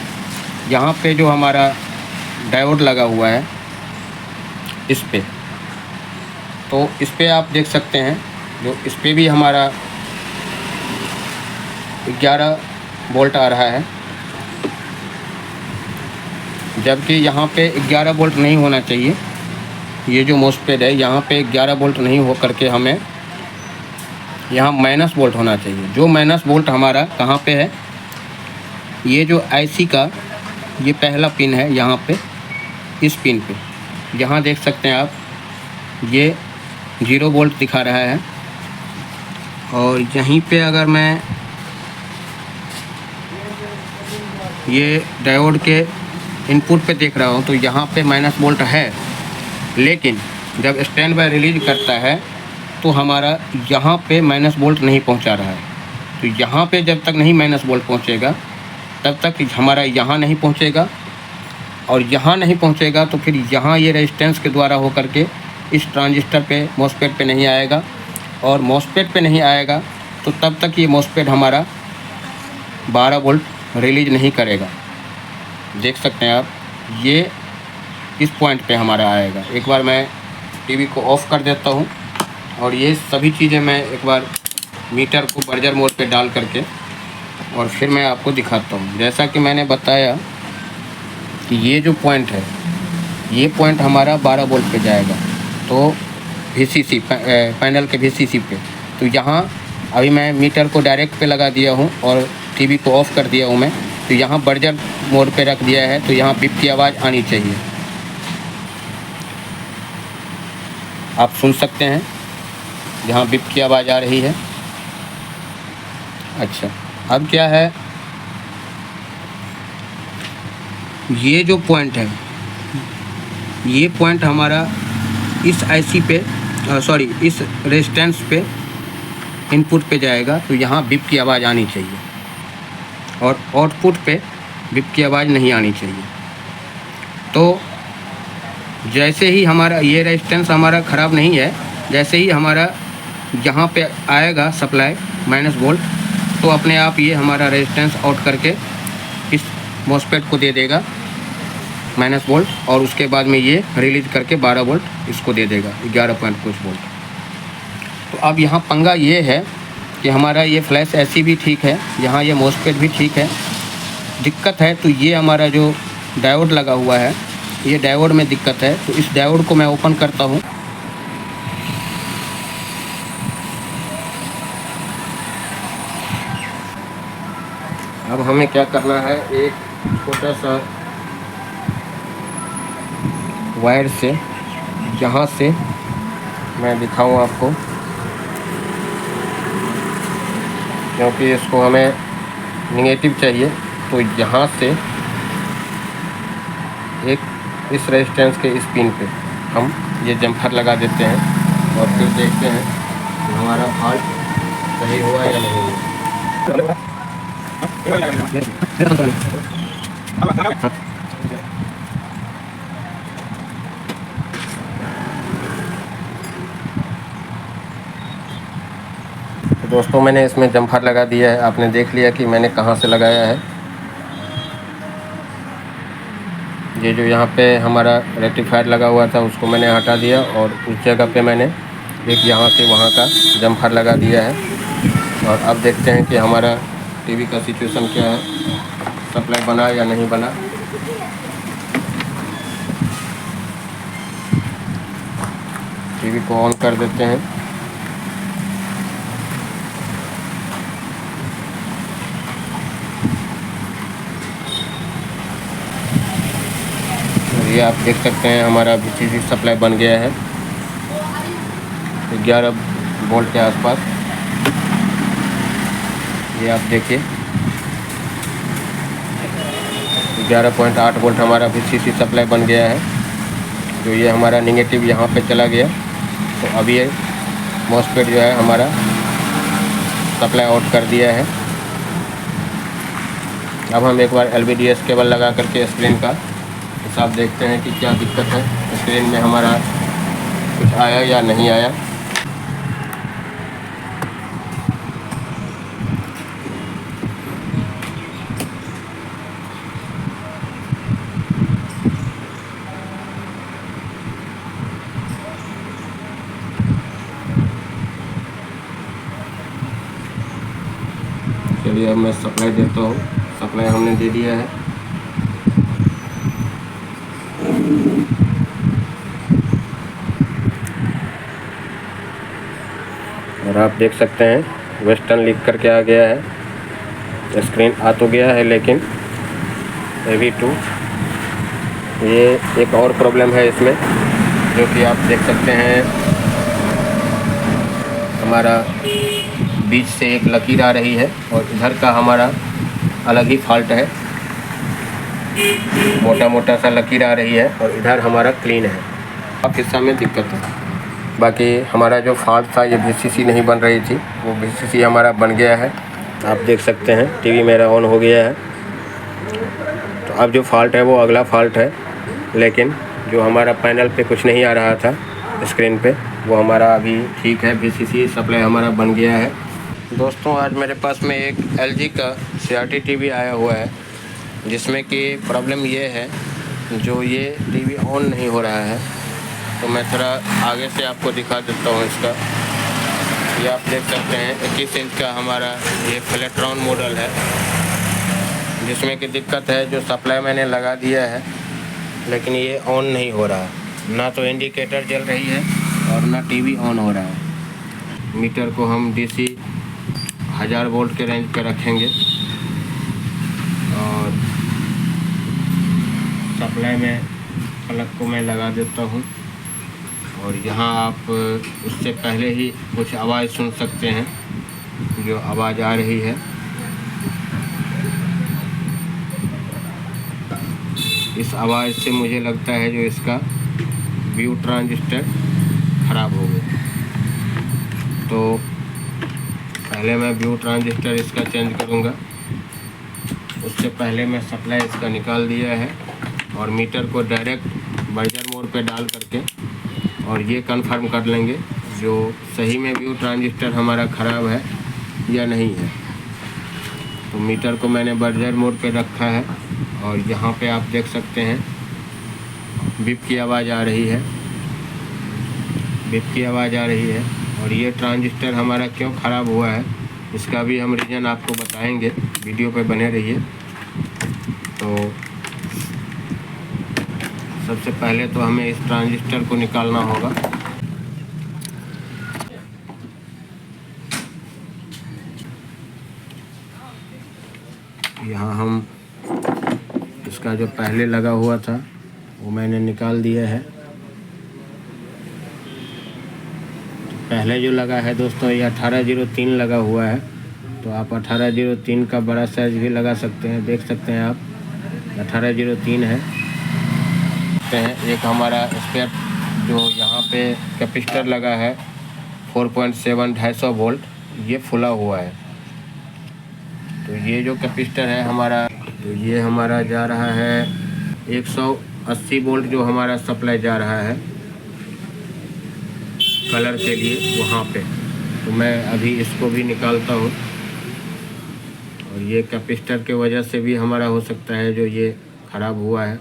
यहाँ पे जो हमारा डायोड लगा हुआ है इस पे। तो इस पे आप देख सकते हैं, जो इस पे भी हमारा 11 वोल्ट आ रहा है, जबकि यहाँ पे 11 वोल्ट नहीं होना चाहिए। ये जो मॉसफेट है, यहाँ पे 11 वोल्ट नहीं हो करके हमें यहाँ माइनस वोल्ट होना चाहिए। जो माइनस वोल्ट हमारा कहाँ पे है, ये जो IC का ये पहला पिन है, यहाँ पे इस पिन पे, यहाँ देख सकते हैं आप, ये 0 वोल्ट दिखा रहा है। और यहीं पे अगर मैं ये डायोड के इनपुट पे देख रहा हूँ, तो यहाँ पे माइनस वोल्ट है, लेकिन जब स्टैंड बाय रिलीज करता है तो हमारा यहाँ पे माइनस वोल्ट नहीं पहुँचा रहा है। तो यहाँ पे जब तक नहीं माइनस वोल्ट पहुँचेगा, तब तक हमारा यहाँ नहीं पहुँचेगा, और यहाँ नहीं पहुँचेगा तो फिर यहाँ ये रेजिस्टेंस के द्वारा होकर के इस ट्रांजिस्टर पे, मॉसफेट पे नहीं आएगा, और मॉसफेट पे नहीं आएगा तो तब तक ये मॉसफेट हमारा 12 वोल्ट रिलीज नहीं करेगा। देख सकते हैं आप, ये इस पॉइंट पे हमारा आएगा। एक बार मैं टीवी को ऑफ़ कर देता हूँ, और ये सभी चीज़ें मैं एक बार मीटर को बर्जर मोड पे डाल करके और फिर मैं आपको दिखाता हूँ। जैसा कि मैंने बताया कि ये जो पॉइंट है, ये पॉइंट हमारा 12 वोल्ट पे जाएगा, तो VCC पैनल के VCC पे। तो यहाँ अभी मैं मीटर को डायरेक्ट पे लगा दिया हूँ और टीवी को ऑफ़ कर दिया हूँ मैं। तो यहाँ बर्जर मोड पे रख दिया है, तो यहाँ बिप की आवाज़ आनी चाहिए, आप सुन सकते हैं, यहाँ बिप की आवाज़ आ रही है। अच्छा, अब क्या है, ये जो पॉइंट है, ये पॉइंट हमारा इस आईसी पे सॉरी इस रेजिस्टेंस पे इनपुट पे जाएगा, तो यहाँ बिप की आवाज़ आनी चाहिए और आउटपुट पे बिप की आवाज़ नहीं आनी चाहिए। तो जैसे ही हमारा ये रेजिस्टेंस हमारा ख़राब नहीं है, जैसे ही हमारा यहाँ पे आएगा सप्लाई -वोल्ट, तो अपने आप ये हमारा रेजिस्टेंस आउट करके इस मॉसफेट को दे देगा -वोल्ट, और उसके बाद में ये रिलीज करके 12 वोल्ट इसको दे देगा 11 कुछ वोल्ट। तो अब यहाँ पंगा ये है कि हमारा ये फ्लैश ऐसी भी ठीक है, यहाँ ये मॉसफेट भी ठीक है। दिक्कत है तो ये हमारा जो डायोड लगा हुआ है, ये डायोड में दिक्कत है। तो इस डायोड को मैं ओपन करता हूँ। अब हमें क्या करना है, एक छोटा सा वायर से, यहाँ से मैं दिखाऊँ आपको, क्योंकि इसको हमें निगेटिव चाहिए, तो यहाँ से एक इस रेजिस्टेंस के इस पिन पे हम ये जम्फर लगा देते हैं और फिर देखते हैं कि हमारा फॉल्ट सही हुआ या नहीं हुआ। तो दोस्तों, मैंने इसमें जम्फर लगा दिया है। आपने देख लिया कि मैंने कहाँ से लगाया है। ये जो यहाँ पे हमारा रेक्टिफायर लगा हुआ था उसको मैंने हटा दिया और उस जगह पे मैंने एक यहाँ से वहाँ का जम्फर लगा दिया है। और अब देखते हैं कि हमारा टीवी का सिचुएशन क्या है, सप्लाई बना या नहीं बना। टीवी को ऑन कर देते हैं। ये आप देख सकते हैं हमारा VCC सप्लाई बन गया है 11 वोल्ट के आसपास। ये आप देखिए 11.8 वोल्ट हमारा VCC सप्लाई बन गया है। तो ये हमारा निगेटिव यहाँ पे चला गया। तो अब ये मॉसफेट जो है हमारा सप्लाई आउट कर दिया है। अब हम एक बार LVDS केबल लगा करके स्क्रीन का हिसाब देखते हैं कि क्या दिक्कत है, स्क्रीन में हमारा कुछ आया या नहीं आया। चलिए अब मैं सप्लाई देता हूँ। सप्लाई हमने दे दिया है। और आप देख सकते हैं वेस्टर्न लिख करके आ गया है। स्क्रीन आ तो गया है लेकिन AV2, ये एक और प्रॉब्लम है इसमें, जो कि आप देख सकते हैं हमारा बीच से एक लकीर आ रही है और इधर का हमारा अलग ही फॉल्ट है। मोटा मोटा सा लकीर आ रही है और इधर हमारा क्लीन है। अब हिस्सा में दिक्कत है। बाकी हमारा जो फॉल्ट था, ये VCC नहीं बन रही थी, वो VCC हमारा बन गया है। आप देख सकते हैं टीवी मेरा ऑन हो गया है। तो अब जो फॉल्ट है वो अगला फॉल्ट है, लेकिन जो हमारा पैनल पे कुछ नहीं आ रहा था स्क्रीन पे, वो हमारा अभी ठीक है। VCC सप्लाई हमारा बन गया है। दोस्तों, आज मेरे पास में एक LG का CRT टीवी आया हुआ है, जिसमें कि प्रॉब्लम ये है, जो ये टीवी ऑन नहीं हो रहा है। तो मैं थोड़ा आगे से आपको दिखा देता हूँ इसका। ये आप देख सकते हैं 21 इंच का हमारा ये फ्लैट्रॉन मॉडल है, जिसमें कि दिक्कत है, जो सप्लाई मैंने लगा दिया है लेकिन ये ऑन नहीं हो रहा। ना तो इंडिकेटर जल रही है और ना टीवी ऑन हो रहा है। मीटर को हम DC 1000 वोल्ट के रेंज पे रखेंगे और सप्लाई में प्लग को मैं लगा देता हूँ। और यहाँ आप उससे पहले ही कुछ आवाज़ सुन सकते हैं, जो आवाज़ आ रही है इस आवाज़ से मुझे लगता है जो इसका व्यू ट्रांजिस्टर ख़राब हो गया। तो पहले मैं व्यू ट्रांजिस्टर इसका चेंज करूँगा। उससे पहले मैं सप्लाई इसका निकाल दिया है और मीटर को डायरेक्ट बर्जर मोड पे डाल करके और ये कंफर्म कर लेंगे जो सही में व्यू ट्रांजिस्टर हमारा ख़राब है या नहीं है। तो मीटर को मैंने बर्जर मोड पे रखा है और यहाँ पे आप देख सकते हैं बिप की आवाज़ आ रही है, बिप की आवाज़ आ रही है। और ये ट्रांजिस्टर हमारा क्यों ख़राब हुआ है इसका भी हम रीज़न आपको बताएंगे, वीडियो पे बने रहिए। तो सबसे पहले तो हमें इस ट्रांजिस्टर को निकालना होगा। यहाँ हम इसका जो पहले लगा हुआ था वो मैंने निकाल दिया है। पहले जो लगा है दोस्तों ये 1803 लगा हुआ है, तो आप 1803 का बड़ा साइज भी लगा सकते हैं। देख सकते हैं आप 1803 है। एक हमारा स्पेयर जो यहाँ पे कैपेसिटर लगा है 4.7 250 वोल्ट, ये फुला हुआ है। तो ये जो कैपेसिटर है हमारा, तो ये हमारा जा रहा है 180 वोल्ट जो हमारा सप्लाई जा रहा है कलर के लिए वहाँ पे। तो मैं अभी इसको भी निकालता हूँ। और ये कैपेसिटर के वजह से भी हमारा हो सकता है जो ये ख़राब हुआ है,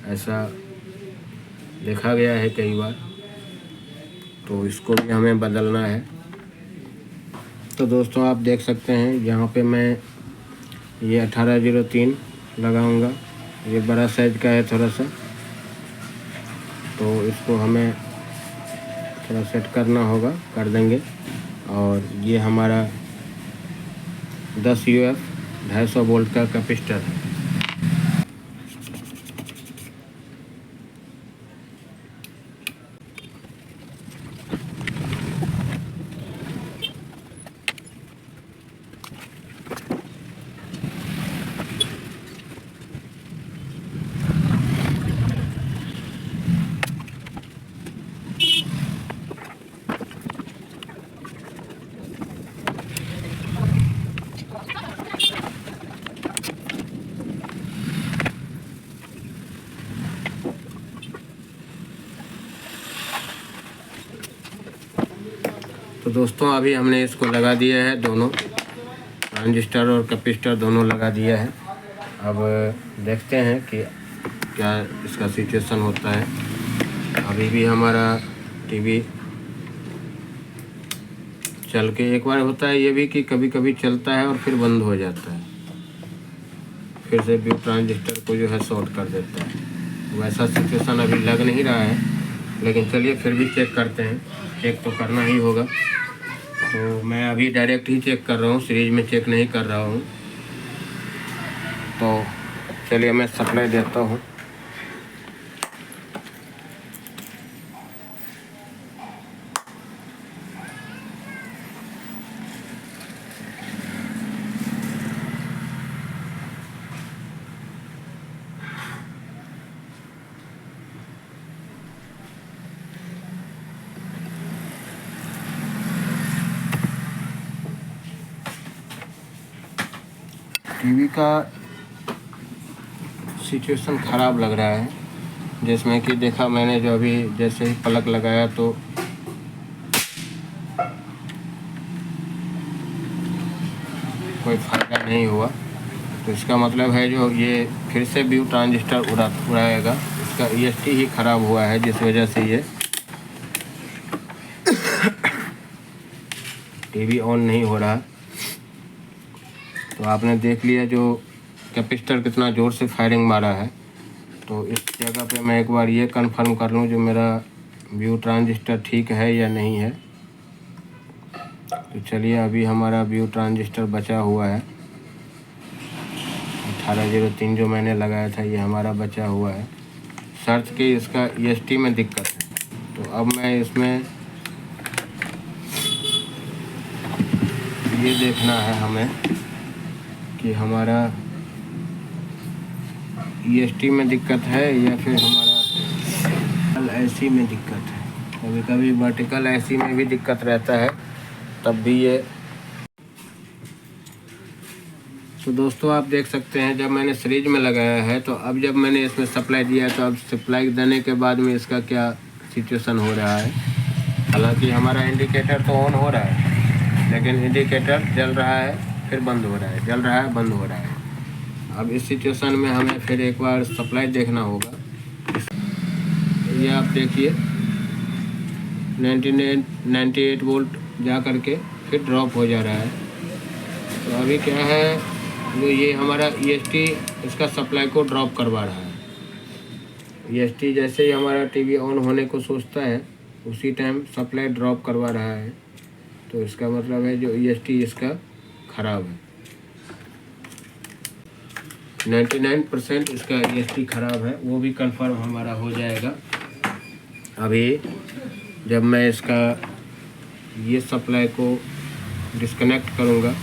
ऐसा देखा गया है कई बार। तो इसको भी हमें बदलना है। तो दोस्तों आप देख सकते हैं यहाँ पे मैं ये 1803 लगाऊंगा। ये बड़ा साइज का है थोड़ा सा, तो इसको हमें थोड़ा सेट करना होगा, कर देंगे। और ये हमारा 10 UF 250 वोल्ट का कैपेसिटर है। तो दोस्तों अभी हमने इसको लगा दिया है, दोनों ट्रांजिस्टर और कैपेसिटर दोनों लगा दिया है। अब देखते हैं कि क्या इसका सिचुएशन होता है। अभी भी हमारा टीवी चल के, एक बार होता है ये भी कि कभी कभी चलता है और फिर बंद हो जाता है, फिर से भी ट्रांजिस्टर को जो है शॉर्ट कर देता है। वैसा सिचुएशन अभी लग नहीं रहा है, लेकिन चलिए फिर भी चेक करते हैं। चेक तो करना ही होगा। तो मैं अभी डायरेक्ट ही चेक कर रहा हूँ, सीरीज में चेक नहीं कर रहा हूँ। तो चलिए मैं सप्लाई देता हूँ। टीवी का सिचुएशन ख़राब लग रहा है, जिसमें कि देखा मैंने जो अभी जैसे ही प्लग लगाया तो कोई फ़ायदा नहीं हुआ। तो इसका मतलब है जो ये फिर से व्यू ट्रांजिस्टर उड़ाएगा। इसका EST ही ख़राब हुआ है, जिस वजह से ये टीवी ऑन नहीं हो रहा। तो आपने देख लिया जो कैपेसिटर कितना ज़ोर से फायरिंग मारा है। तो इस जगह पे मैं एक बार ये कंफर्म कर लूँ जो मेरा व्यू ट्रांजिस्टर ठीक है या नहीं है। तो चलिए अभी हमारा व्यू ट्रांजिस्टर बचा हुआ है 1803 जो मैंने लगाया था, ये हमारा बचा हुआ है। शर्त कि इसका EST में दिक्कत है। तो अब मैं इसमें ये देखना है हमें कि हमारा EST में दिक्कत है या फिर हमारा AC में दिक्कत है। कभी कभी वर्टिकल AC में भी दिक्कत रहता है, तब भी ये। तो दोस्तों आप देख सकते हैं जब मैंने सीरीज में लगाया है, तो अब जब मैंने इसमें सप्लाई दिया तो अब सप्लाई देने के बाद में इसका क्या सिचुएशन हो रहा है। हालांकि हमारा इंडिकेटर तो ऑन हो रहा है, लेकिन इंडिकेटर जल रहा है फिर बंद हो रहा है, जल रहा है बंद हो रहा है। अब इस सिचुएशन में हमें फिर एक बार सप्लाई देखना होगा। ये आप देखिए 98 वोल्ट जा करके फिर ड्रॉप हो जा रहा है। तो अभी क्या है, जो ये हमारा EST इसका सप्लाई को ड्रॉप करवा रहा है। EST जैसे ही हमारा टीवी ऑन होने को सोचता है उसी टाइम सप्लाई ड्रॉप करवा रहा है। तो इसका मतलब है जो EST इसका ख़राब है। 99% इसका EST ख़राब है, वो भी कंफर्म हमारा हो जाएगा। अभी जब मैं इसका ये सप्लाई को डिस्कनेक्ट करूँगा,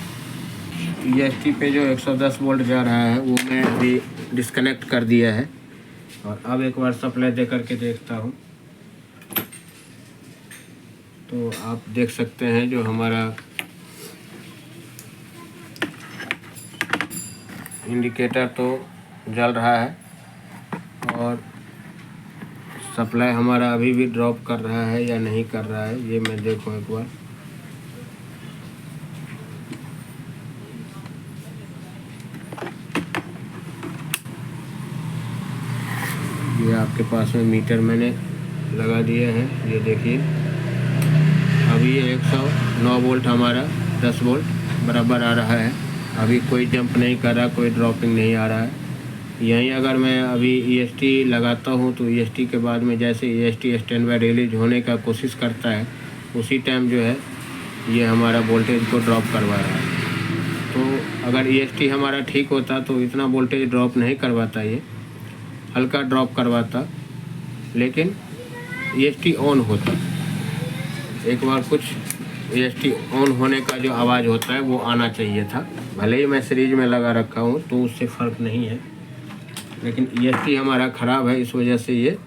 EST पे जो 110 वोल्ट जा रहा है वो मैं अभी डिस्कनेक्ट कर दिया है। और अब एक बार सप्लाई दे करके देखता हूँ। तो आप देख सकते हैं जो हमारा इंडिकेटर तो जल रहा है और सप्लाई हमारा अभी भी ड्रॉप कर रहा है या नहीं कर रहा है, ये मैं देखूँ एक बार। ये आपके पास में मीटर मैंने लगा दिया है, ये देखिए अभी ये 109 वोल्ट हमारा 10 वोल्ट बराबर आ रहा है। अभी कोई जंप नहीं कर रहा, कोई ड्रॉपिंग नहीं आ रहा है। यहीं अगर मैं अभी EST लगाता हूँ तो EST के बाद में जैसे EST स्टैंड बाय रिलीज होने का कोशिश करता है, उसी टाइम जो है ये हमारा वोल्टेज को ड्रॉप करवा रहा है। तो अगर EST हमारा ठीक होता तो इतना वोल्टेज ड्रॉप नहीं करवाता, ये हल्का ड्रॉप करवाता, लेकिन EST ऑन होता। एक बार कुछ EST ऑन होने का जो आवाज़ होता है वो आना चाहिए था। भले ही मैं सीरीज में लगा रखा हूँ तो उससे फ़र्क नहीं है, लेकिन EST हमारा ख़राब है, इस वजह से ये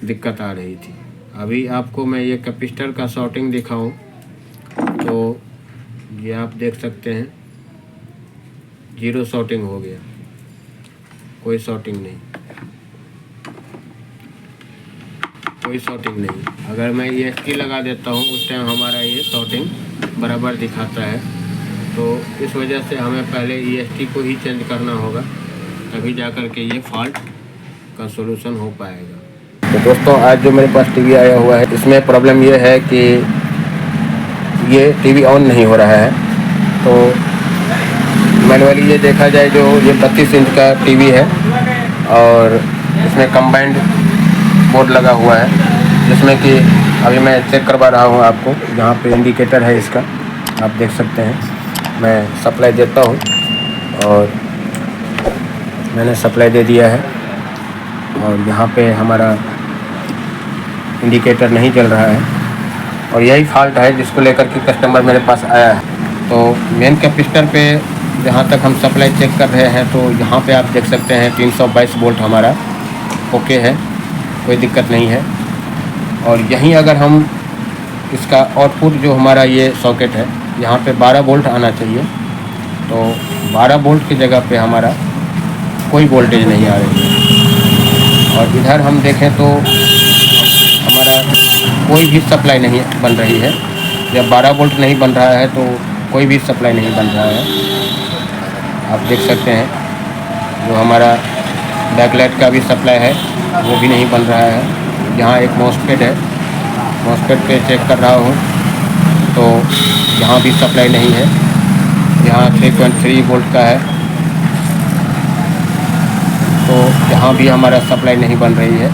दिक्कत आ रही थी। अभी आपको मैं ये कैपेसिटर का शॉर्टिंग दिखाऊं तो ये आप देख सकते हैं 0 शॉर्टिंग हो गया, कोई शॉर्टिंग नहीं, कोई शॉर्टिंग नहीं। अगर मैं EST लगा देता हूँ उस टाइम हमारा ये शॉर्टिंग बराबर दिखाता है। तो इस वजह से हमें पहले EST को ही चेंज करना होगा, तभी जा कर के ये फॉल्ट का सॉल्यूशन हो पाएगा। तो दोस्तों आज जो मेरे पास टीवी आया हुआ है, इसमें प्रॉब्लम ये है कि ये टीवी ऑन नहीं हो रहा है। तो मैनुअली ये देखा जाए, जो ये 32 इंच का टीवी है और इसमें कंबाइंड बोर्ड लगा हुआ है, जिसमें कि अभी मैं चेक करवा रहा हूँ आपको। जहाँ पे इंडिकेटर है इसका आप देख सकते हैं। मैं सप्लाई देता हूँ और मैंने सप्लाई दे दिया है और यहाँ पे हमारा इंडिकेटर नहीं चल रहा है और यही फॉल्ट है जिसको लेकर के कस्टमर मेरे पास आया है। तो मेन कैपेसिटर पे जहाँ तक हम सप्लाई चेक कर रहे हैं, तो यहाँ पे आप देख सकते हैं 322 वोल्ट हमारा ओके है, कोई दिक्कत नहीं है। और यहीं अगर हम इसका आउटपुट जो हमारा ये सॉकेट है, यहाँ पे 12 वोल्ट आना चाहिए, तो 12 वोल्ट की जगह पे हमारा कोई वोल्टेज नहीं आ रही है। और इधर हम देखें तो हमारा कोई भी सप्लाई नहीं बन रही है। जब 12 वोल्ट नहीं बन रहा है तो कोई भी सप्लाई नहीं बन रहा है। आप देख सकते हैं जो हमारा बैकलाइट का भी सप्लाई है वो भी नहीं बन रहा है। यहाँ एक मॉसफेट है, मॉसफेट पे चेक कर रहा हूँ तो यहाँ भी सप्लाई नहीं है। यहाँ 3.3 वोल्ट का है, तो यहाँ भी हमारा सप्लाई नहीं बन रही है।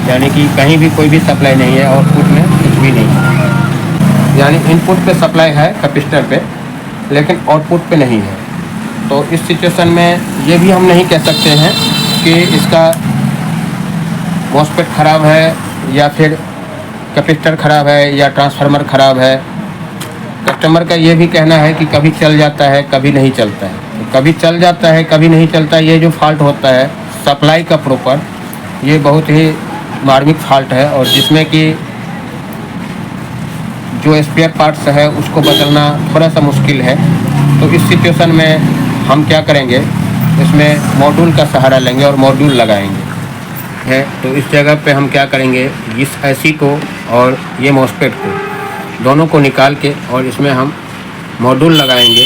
यानी कि कहीं भी कोई भी सप्लाई नहीं है, आउटपुट में कुछ भी नहीं है। यानी इनपुट पे सप्लाई है कैपेसिटर पे, लेकिन आउटपुट पे नहीं है। तो इस सिचुएशन में ये भी हम नहीं कह सकते हैं कि इसका मॉसफेट ख़राब है या फिर कैपेसिटर ख़राब है या ट्रांसफार्मर ख़राब है। कस्टमर का ये भी कहना है कि कभी चल जाता है कभी नहीं चलता है। तो कभी चल जाता है कभी नहीं चलता, ये जो फॉल्ट होता है सप्लाई का प्रॉपर, ये बहुत ही मार्मिक फॉल्ट है और जिसमें कि जो स्पेयर पार्ट्स है उसको बदलना थोड़ा सा मुश्किल है। तो इस सिचुएशन में हम क्या करेंगे, इसमें मॉड्यूल का सहारा लेंगे और मॉड्यूल लगाएंगे है। तो इस जगह पे हम क्या करेंगे, इस ऐसी को और ये मॉस्फेट को दोनों को निकाल के और इसमें हम मॉड्यूल लगाएंगे।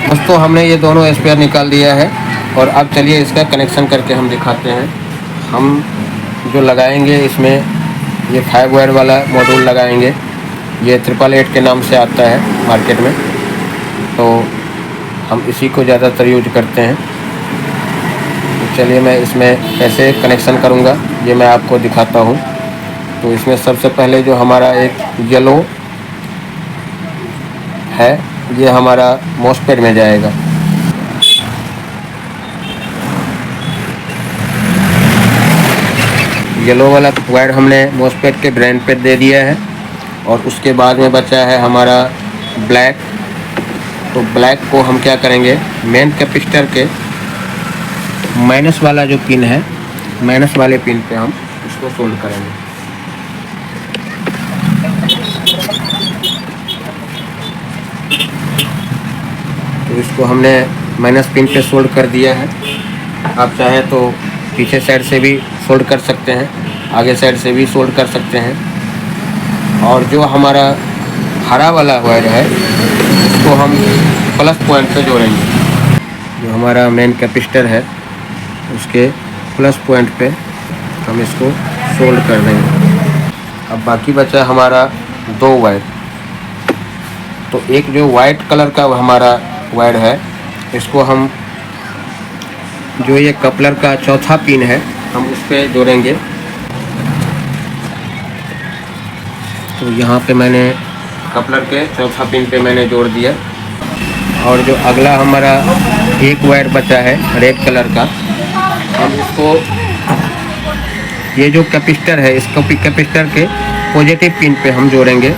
दोस्तों हमने ये दोनों स्पेयर निकाल दिया है और अब चलिए इसका कनेक्शन करके हम दिखाते हैं। हम जो लगाएंगे इसमें ये 5 वायर वाला मॉड्यूल लगाएंगे। ये 888 के नाम से आता है मार्केट में, तो हम इसी को ज़्यादातर यूज करते हैं। तो चलिए मैं इसमें कैसे कनेक्शन करूँगा ये मैं आपको दिखाता हूँ। तो इसमें सबसे पहले जो हमारा एक येलो है ये हमारा मॉस्फेट में जाएगा। येलो वाला वायर हमने मॉस्फेट के ड्रेन पे दे दिया है और उसके बाद में बचा है हमारा ब्लैक। तो ब्लैक को हम क्या करेंगे, मेन कैपेसिटर के माइनस वाला जो पिन है, माइनस वाले पिन पे हम उसको सोल्ड करेंगे। तो इसको हमने माइनस पिन पे सोल्ड कर दिया है। आप चाहे तो पीछे साइड से भी सोल्ड कर सकते हैं, आगे साइड से भी सोल्ड कर सकते हैं। और जो हमारा हरा वाला वायर है इसको हम प्लस पॉइंट पे जोड़ेंगे। जो हमारा मेन कैपेसिटर है उसके प्लस पॉइंट पे हम इसको सोल्ड कर देंगे। अब बाकी बचा हमारा 2 वायर। तो एक जो वाइट कलर का हमारा वायर है इसको हम जो ये कपलर का चौथा पिन है हम उस पर जोड़ेंगे। तो यहाँ पे मैंने कपलर के चौथा पिन पे मैंने जोड़ दिया। और जो अगला हमारा एक वायर बचा है रेड कलर का, हम इसको ये जो कैपेसिटर है इसको कैपेसिटर के पॉजिटिव पिन पे हम जोड़ेंगे।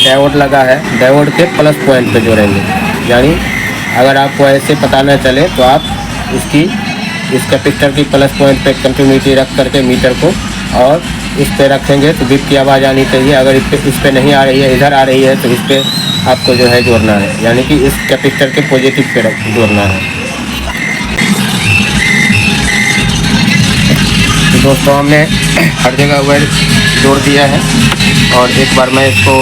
डायोड लगा है, डायोड के प्लस पॉइंट पे जोड़ेंगे। यानी अगर आपको ऐसे पता न चले तो आप इस कैपेसिटर की प्लस पॉइंट पे कंटिन्यूटी रख करके मीटर को और इस पे रखेंगे तो बीप की आवाज़ आनी चाहिए। अगर इस पे नहीं आ रही है, इधर आ रही है, तो इस पे आपको जो है जोड़ना है, यानी कि इस कैपेसिटर के पॉजिटिव पे जोड़ना है। तो दोस्तों हमने हर जगह वायर जोड़ दिया है और एक बार मैं इसको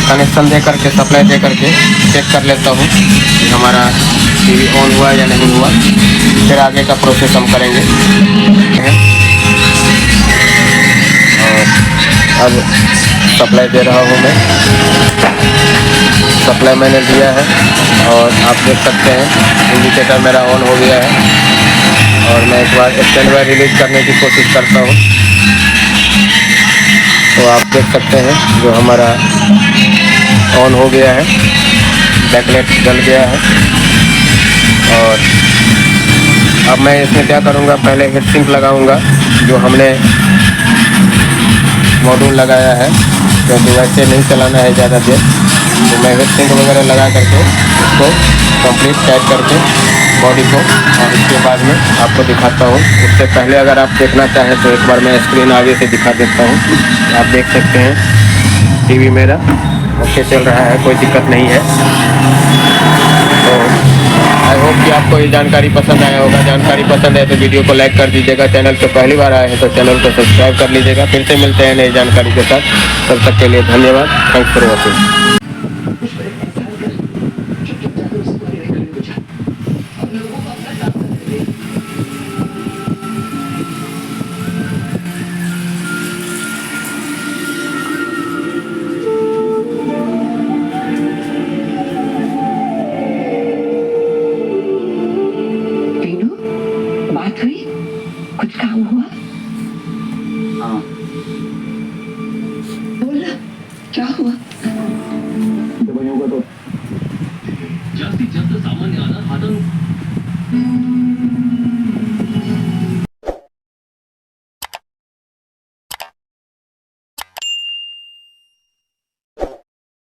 कनेक्शन दे करके सप्लाई दे करके चेक कर लेता हूँ कि हमारा टीवी ऑन हुआ या नहीं हुआ। फिर आगे का प्रोसेस हम करेंगे। और अब सप्लाई दे रहा हूँ मैं। सप्लाई मैंने दिया है और आप देख सकते हैं इंडिकेटर मेरा ऑन हो गया है। और मैं एक बार स्टैंड बाय रिलीज करने की कोशिश करता हूँ। तो आप देख सकते हैं जो हमारा ऑन हो गया है, बैकलाइट जल गया है। और अब मैं इसमें क्या करूँगा, पहले हीट सिंक लगाऊँगा जो हमने मॉड्यूल लगाया है, क्योंकि वैसे नहीं चलाना है ज़्यादा देर। तो मैं हीट सिंक वगैरह लगा करके इसको कंप्लीट टाइट करके बॉडी को और इसके बाद में आपको दिखाता हूँ। उससे पहले अगर आप देखना चाहें तो एक बार मैं स्क्रीन आगे से दिखा देता हूँ। आप देख सकते हैं टीवी मेरा ओके चल रहा है, कोई दिक्कत नहीं है। तो आई होप कि आपको ये जानकारी पसंद आया होगा। जानकारी पसंद है तो वीडियो को लाइक कर दीजिएगा। चैनल पे पहली बार आए हैं तो चैनल को सब्सक्राइब कर लीजिएगा। फिर से मिलते हैं नई जानकारी के साथ, तब तक के लिए धन्यवाद। Thanks for watching. बात हुई, कुछ काम हुआ?